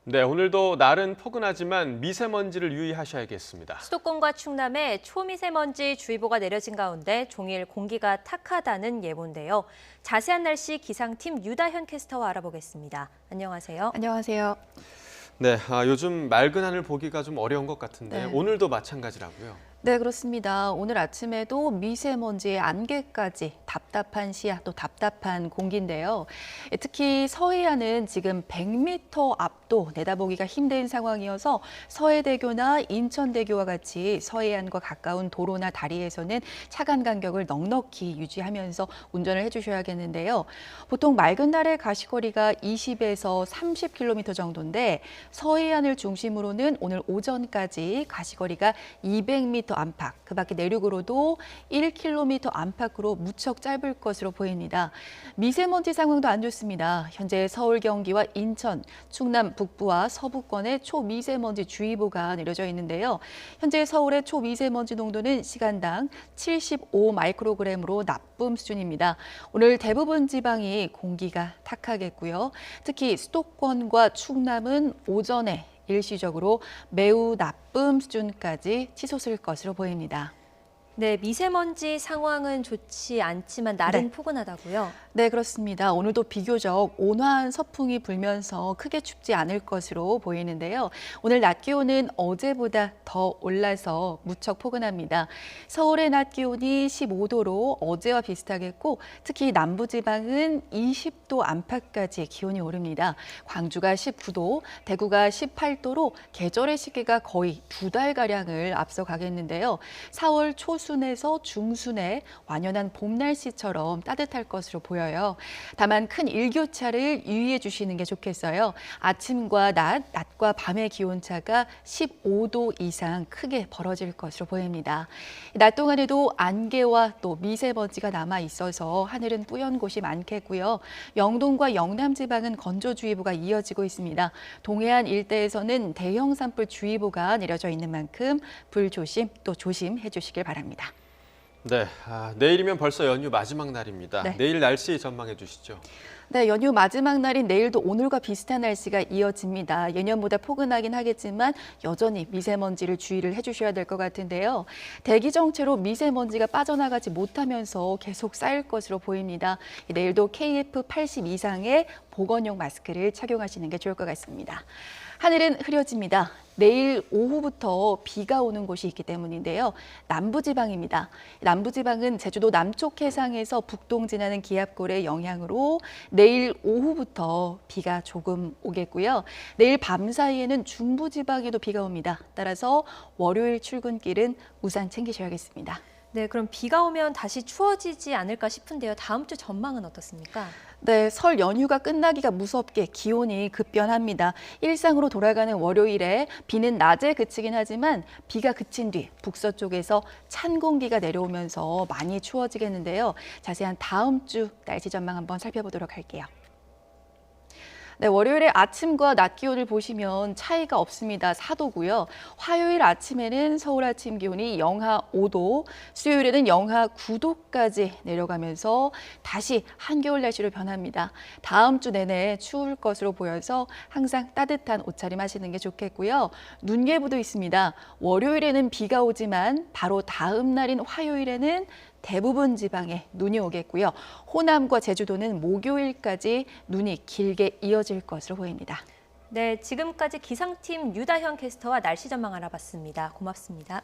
네, 오늘도 날은 포근하지만 미세먼지를 유의하셔야겠습니다. 수도권과 충남에 초미세먼지 주의보가 내려진 가운데 종일 공기가 탁하다는 예보인데요. 자세한 날씨 기상팀 유다현 캐스터와 알아보겠습니다. 안녕하세요. 안녕하세요. 네, 요즘 맑은 하늘 보기가 좀 어려운 것 같은데 네. 오늘도 마찬가지라고요. 네, 그렇습니다. 오늘 아침에도 미세먼지의 안개까지 답답한 시야, 또 답답한 공기인데요. 특히 서해안은 지금 100m 앞도 내다보기가 힘든 상황이어서 서해대교나 인천대교와 같이 서해안과 가까운 도로나 다리에서는 차간 간격을 넉넉히 유지하면서 운전을 해주셔야겠는데요. 보통 맑은 날의 가시거리가 20에서 30km 정도인데 서해안을 중심으로는 오늘 오전까지 가시거리가 200m 안팎, 그 밖에 내륙으로도 1km 안팎으로 무척 짧을 것으로 보입니다. 미세먼지 상황도 안 좋습니다. 현재 서울, 경기와 인천, 충남 북부와 서부권에 초미세먼지 주의보가 내려져 있는데요. 현재 서울의 초미세먼지 농도는 시간당 75 마이크로그램으로 나쁨 수준입니다. 오늘 대부분 지방이 공기가 탁하겠고요. 특히 수도권과 충남은 오전에 일시적으로 매우 나쁨 수준까지 치솟을 것으로 보입니다. 네, 미세먼지 상황은 좋지 않지만 날은 네. 포근하다고요? 네, 그렇습니다. 오늘도 비교적 온화한 서풍이 불면서 크게 춥지 않을 것으로 보이는데요. 오늘 낮 기온은 어제보다 더 올라서 무척 포근합니다. 서울의 낮 기온이 15도로 어제와 비슷하겠고 특히 남부지방은 20도 안팎까지 기온이 오릅니다. 광주가 19도, 대구가 18도로 계절의 시기가 거의 2달가량을 앞서가겠는데요. 4월 초순에서 중순에 완연한 봄 날씨처럼 따뜻할 것으로 보여요. 다만 큰 일교차를 유의해 주시는 게 좋겠어요. 아침과 낮과 밤의 기온차가 15도 이상 크게 벌어질 것으로 보입니다. 낮 동안에도 안개와 또 미세먼지가 남아 있어서 하늘은 뿌연 곳이 많겠고요. 영동과 영남 지방은 건조주의보가 이어지고 있습니다. 동해안 일대에서는 대형 산불 주의보가 내려져 있는 만큼 불조심 또 조심해 주시길 바랍니다. 네, 내일이면 벌써 연휴 마지막 날입니다. 네. 내일 날씨 전망해 주시죠. 네, 연휴 마지막 날인 내일도 오늘과 비슷한 날씨가 이어집니다. 예년보다 포근하긴 하겠지만 여전히 미세먼지를 주의를 해주셔야 될 것 같은데요. 대기 정체로 미세먼지가 빠져나가지 못하면서 계속 쌓일 것으로 보입니다. 내일도 KF80 이상의 보건용 마스크를 착용하시는 게 좋을 것 같습니다. 하늘은 흐려집니다. 내일 오후부터 비가 오는 곳이 있기 때문인데요. 남부지방입니다. 남부지방은 제주도 남쪽 해상에서 북동 지나는 기압골의 영향으로 내일 오후부터 비가 조금 오겠고요. 내일 밤 사이에는 중부지방에도 비가 옵니다. 따라서 월요일 출근길은 우산 챙기셔야겠습니다. 네, 그럼 비가 오면 다시 추워지지 않을까 싶은데요. 다음 주 전망은 어떻습니까? 네, 설 연휴가 끝나기가 무섭게 기온이 급변합니다. 일상으로 돌아가는 월요일에 비는 낮에 그치긴 하지만 비가 그친 뒤 북서쪽에서 찬 공기가 내려오면서 많이 추워지겠는데요. 자세한 다음 주 날씨 전망 한번 살펴보도록 할게요. 네, 월요일에 아침과 낮 기온을 보시면 차이가 없습니다. 4도고요. 화요일 아침에는 서울 아침 기온이 영하 5도, 수요일에는 영하 9도까지 내려가면서 다시 한겨울 날씨로 변합니다. 다음 주 내내 추울 것으로 보여서 항상 따뜻한 옷차림 하시는 게 좋겠고요. 눈 예보도 있습니다. 월요일에는 비가 오지만 바로 다음 날인 화요일에는 대부분 지방에 눈이 오겠고요. 호남과 제주도는 목요일까지 눈이 길게 이어질 것으로 보입니다. 네, 지금까지 기상팀 유다현 캐스터와 날씨 전망 알아봤습니다. 고맙습니다.